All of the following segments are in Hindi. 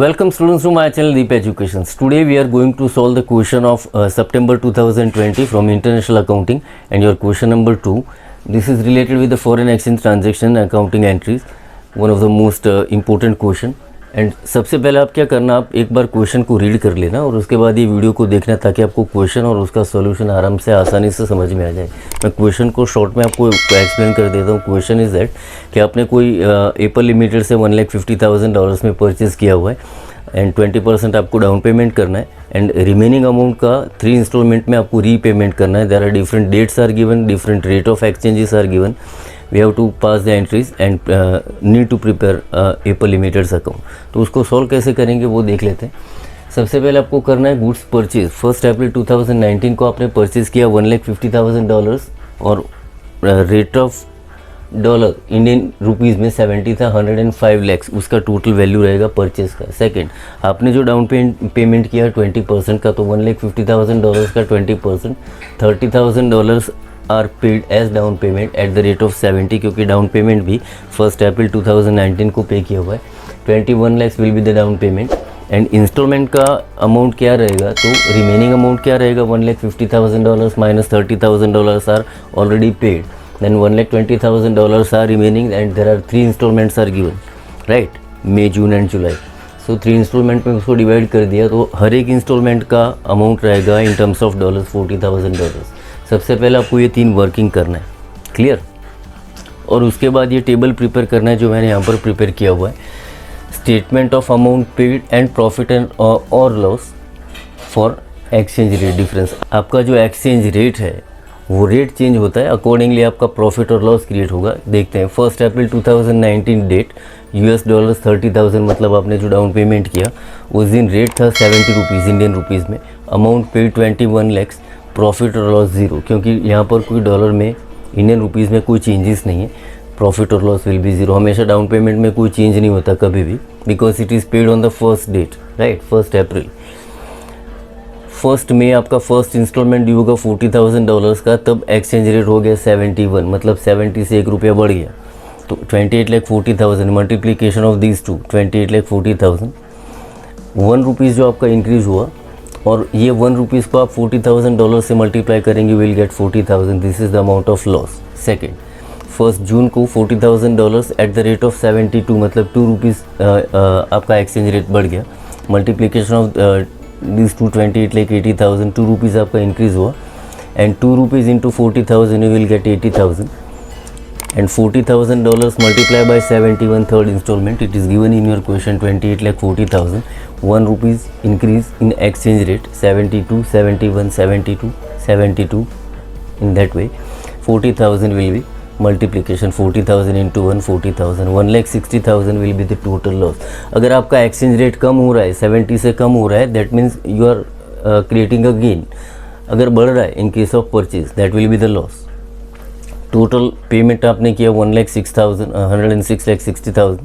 Welcome students to my channel Deep Educations. Today we are going to solve the question of September 2020 from International Accounting and your question number 2. This is related with the foreign exchange transaction accounting entries, one of the most important question. And सबसे पहले आप क्या करना, आप एक बार क्वेश्चन को रीड कर लेना और उसके बाद ये वीडियो को देखना ताकि आपको क्वेश्चन और उसका सॉल्यूशन आराम से आसानी से समझ में आ जाए। मैं क्वेश्चन को शॉर्ट में आपको एक्सप्लेन कर देता हूँ। क्वेश्चन इज़ दैट कि आपने कोई एप्पल लिमिटेड से $1,50,000 में परचेज़ किया हुआ है एंड 20% आपको डाउन पेमेंट करना है एंड रिमेनिंग अमाउंट का 3 इंस्टॉलमेंट में आपको रीपेमेंट करना है। There are different dates are given, different rate of exchanges are given. We have to pass the entries and need to prepare Apple Limited's account. तो उसको सॉल्व कैसे करेंगे वो देख लेते हैं। सबसे पहले आपको करना है गुड्स परचेज। 1 अप्रैल 2019 को आपने परचेज़ किया $1,50,000 और rate of dollar Indian rupees में 70 था, 105 लाख उसका टोटल वैल्यू रहेगा परचेज़ का। सेकंड, आपने जो डाउन पेमेंट किया 20% का, तो $1,50,000 का 20% $30,000 are paid as down payment at the rate of 70, क्योंकि डाउन पेमेंट भी 1 अप्रैल 2019 को पे किया हुआ है। 21 lakh will be the down payment and instalment का अमाउंट क्या रहेगा, तो रिमेनिंग अमाउंट क्या रहेगा, $1,50,000 minus $30,000 are already paid, then $1,20,000 are remaining and there are 3 instalments are given, right, May, June and July. So 3 instalment में उसको डिवाइड कर दिया तो हर एक इंस्टॉलमेंट का अमाउंट रहेगा इन टर्म्स ऑफ डॉलर्स $40,000। सबसे पहले आपको ये 3 वर्किंग करना है, क्लियर, और उसके बाद ये टेबल प्रिपेयर करना है जो मैंने यहाँ पर प्रिपेयर किया हुआ है। Statement of amount paid and profit and और loss for exchange rate difference. आपका जो एक्सचेंज रेट है वो रेट चेंज होता है, अकॉर्डिंगली आपका प्रॉफिट और लॉस क्रिएट होगा। देखते हैं 1 अप्रैल 2019 डेट $30,000, मतलब आपने जो डाउन पेमेंट किया उस दिन रेट था 70 रुपीज़ इंडियन रुपीज़ में, अमाउंट पेड 21 लाख, प्रॉफिट और लॉस 0, क्योंकि यहाँ पर कोई डॉलर में इंडियन रुपीज़ में कोई चेंजेस नहीं है। प्रॉफिट और लॉस विल बी 0। हमेशा डाउन पेमेंट में कोई चेंज नहीं होता कभी भी, because it is paid on the first date, right, 1 April. 1 May आपका फर्स्ट इंस्टॉलमेंट ड्यू होगा $40,000 का, तब एक्सचेंज रेट हो गया 71, मतलब 70 से ₹1 बढ़ गया, तो 28,40,000 मल्टीप्लीकेशन ऑफ दीज टू 28,40,000। ₹1 जो आपका इंक्रीज़ हुआ और ये ₹1 को आप $40,000 से मल्टीप्लाई करेंगे, will get 40,000। This is the amount of loss. Second, 1 जून को $40,000 एट द रेट ऑफ 72, मतलब ₹2 आपका एक्सचेंज रेट बढ़ गया, मल्टीप्लीकेशन ऑफ दिस टू 28,80,000, ₹2 आपका इंक्रीज़ हुआ and ₹2 into 40,000 you will get 80,000 and $40,000 multiplied by 71 third installment. It is given in your question 28,40,000. ₹1 increase in exchange rate, 72, 71, 72, 72. In that way, 40,000 will be multiplication, 40,000 into 1, 40,000. 1,60,000 will be the total loss. अगर आपका exchange rate कम हो रहा है, 70 से कम हो रहा है, that means you are creating a gain. अगर बढ़ रहा है in case of purchase, that will be the loss. Total payment आपने किया 1,60,000, 106,60,000,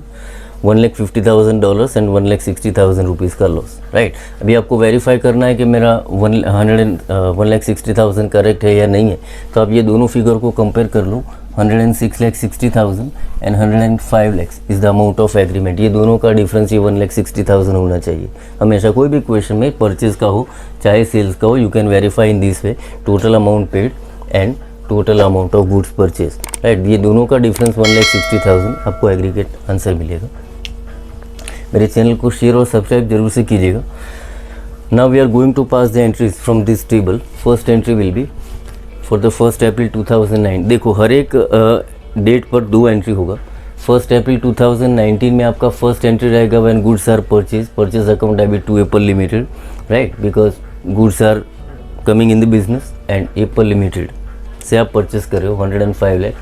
$1,50,000 एंड $1,60,000 का लॉस, राइट। अभी आपको वेरीफाई करना है कि मेरा 1,60,000 करेक्ट है या नहीं है, तो आप ये दोनों फिगर को कंपेयर कर लो। 106,60,000 and 105 lakh is the amount of agreement. ये दोनों का डिफरेंस ये 1,60,000 होना चाहिए। हमेशा कोई भी क्वेश्चन में परचेज का हो चाहे सेल्स का हो, you can verify in this way, total amount paid and total amount of goods purchase, right. ये दोनों का डिफरेंस 1,60,000 आपको एग्रीगेट आंसर मिलेगा। मेरे चैनल को शेयर और सब्सक्राइब जरूर से कीजिएगा। Now we are going to pass the entries from this table. First entry will be for the 1 April 2009। देखो हर एक डेट पर 2 एंट्री होगा। 1 अप्रैल 2019 में आपका फर्स्ट एंट्री रहेगा when goods are purchase account debit to Apple Limited, right, because goods are coming in the business and Apple Limited से आप परचेस कर रहे हो 105 lakh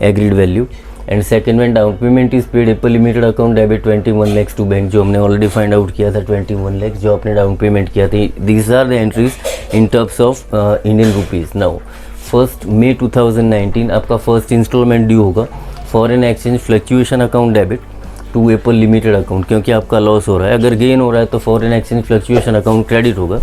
agreed value. And second में down payment is paid Apple limited account debit 21 lakh to bank, जो हमने ऑलरेडी फाइंड आउट किया था 21 लाख जो आपने डाउन पेमेंट किया था। These are the entries in terms of Indian rupees. Now 1 May 2019 आपका फर्स्ट इंस्टॉलमेंट ड्यू होगा foreign exchange fluctuation account debit to Apple limited account, क्योंकि आपका लॉस हो रहा है। अगर गेन हो रहा है तो foreign exchange fluctuation account credit होगा।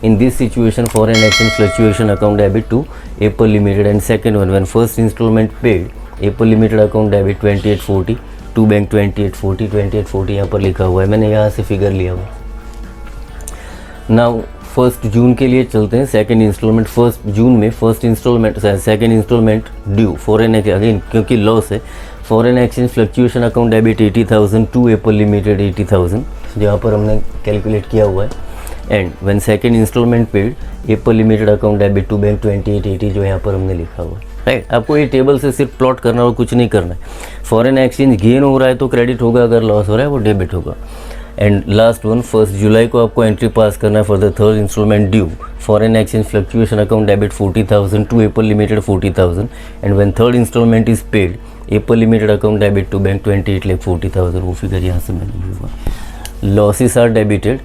In this situation, foreign exchange fluctuation account debit to Apple Limited. And second one, when first installment paid, Apple Limited account debit 2840, to bank 2840 2840 यहाँ पर लिखा हुआ है, मैंने यहाँ से फिगर लिया हुआ। नाउ 1 जून के लिए चलते हैं। सेकंड इंस्टॉलमेंट 1 जून में second instalment due foreign again क्योंकि लॉस है। Foreign exchange fluctuation account debit 80,000 to Apple limited 80,000 यहाँ पर हमने कैलकुलेट किया हुआ है। And when second instalment paid Apple limited account debit to bank 2880 जो यहाँ पर हमने लिखा हुआ है, राइट। आपको ये टेबल से सिर्फ प्लॉट करना और कुछ नहीं करना है। फॉरेन एक्सचेंज गेन हो रहा है तो क्रेडिट होगा, अगर लॉस हो रहा है वो डेबिट होगा। एंड लास्ट वन 1 जुलाई को आपको एंट्री पास करना है for the third installment due foreign exchange fluctuation account debit 40,000 to Apple limited 40,000 and when third installment is paid Apple limited account debit to bank 28,40,000। वो फिगर यहाँ से मैंने लिया हुआ। लॉसेस आर डेबिटेड,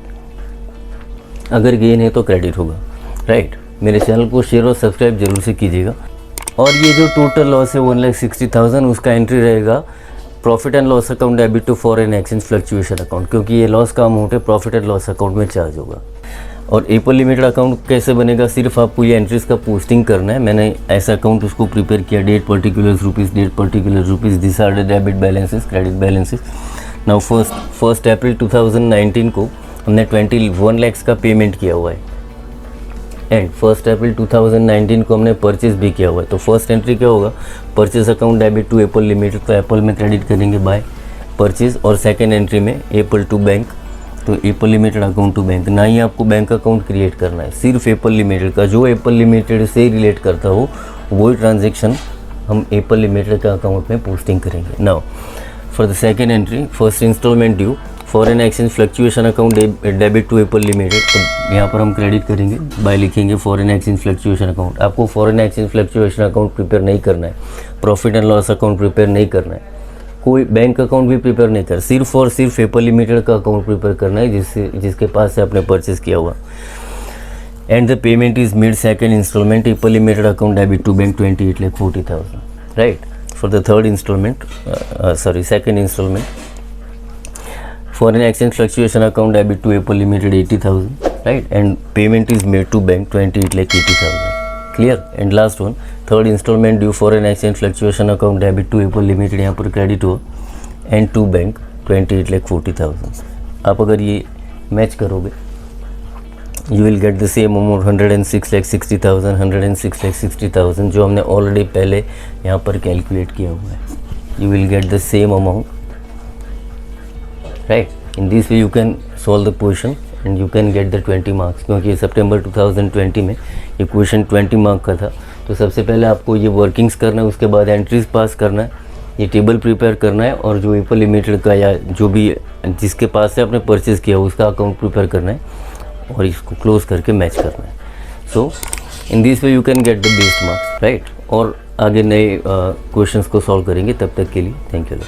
अगर गेन है तो क्रेडिट होगा, राइट। मेरे चैनल को शेयर और सब्सक्राइब जरूर से कीजिएगा। और ये जो टोटल लॉस है 1,60,000 उसका एंट्री रहेगा profit and loss account debit to foreign exchange fluctuation account, क्योंकि ये लॉस का अमाउंट है, प्रॉफिट एंड लॉस अकाउंट में चार्ज होगा। और एप्पल लिमिटेड अकाउंट कैसे बनेगा, सिर्फ आपको ये एंट्रीज का पोस्टिंग करना है। मैंने ऐसा अकाउंट उसको प्रिपेयर किया, date particular rupees, this are the debit balances, credit balances. Now 1 April 2019 को हमने 21 लाख का पेमेंट किया हुआ है एंड 1 अप्रैल 2019 को हमने परचेज भी किया हुआ है। तो फर्स्ट एंट्री क्या होगा, purchase account debit to Apple limited, तो एप्पल में क्रेडिट करेंगे बाय परचेज। और सेकंड एंट्री में एप्पल टू बैंक, तो Apple limited account to bank. ना ही आपको बैंक अकाउंट क्रिएट करना है, सिर्फ एप्पल लिमिटेड का, जो एप्पल लिमिटेड से रिलेट करता हो वही ट्रांजेक्शन हम एप्पल लिमिटेड का अकाउंट में पोस्टिंग करेंगे। Now for the second entry first instalment due foreign exchange fluctuation account debit to Apple limited, तो यहाँ पर हम क्रेडिट करेंगे बाय लिखेंगे फॉरेन एक्सचेंज फ्लक्चुएशन अकाउंट। आपको foreign exchange fluctuation account prepare नहीं करना है, profit and loss account prepare नहीं करना है, कोई बैंक अकाउंट भी प्रिपेयर नहीं कर, सिर्फ और सिर्फ एप्पल लिमिटेड का अकाउंट प्रिपेयर करना है जिसके पास से आपने परचेज किया हुआ। And the payment is made second installment Apple limited account debit to bank 28,40,000, right. For the third installment second installment foreign exchange fluctuation account debit to Apple Limited 80,000, right, and payment is made to bank 28,80,000. Clear? And last one, third installment due foreign exchange fluctuation account debit to Apple Limited, यहाँ पर क्रेडिट हो and to bank 28,40,000. आप अगर ये मैच करोगे you will get the same amount 106,60,000 106,60,000 जो हमने ऑलरेडी पहले यहाँ पर कैलकुलेट किया हुआ है। You will get the same amount, right. In this way you can solve the question and you can get the 20 marks, क्योंकि सितंबर 2020 में ये क्वेश्चन 20 मार्क का था। तो सबसे पहले आपको ये वर्किंग्स करना है, उसके बाद एंट्रीज पास करना है, ये टेबल प्रिपेयर करना है और जो एप्पल लिमिटेड का या जो भी जिसके पास से आपने परचेज़ किया उसका अकाउंट प्रिपेयर करना है और इसको क्लोज करके मैच करना है। So in this way you can get the best marks, right. और आगे नए क्वेश्चंस को सॉल्व करेंगे, तब तक के लिए थैंक यू।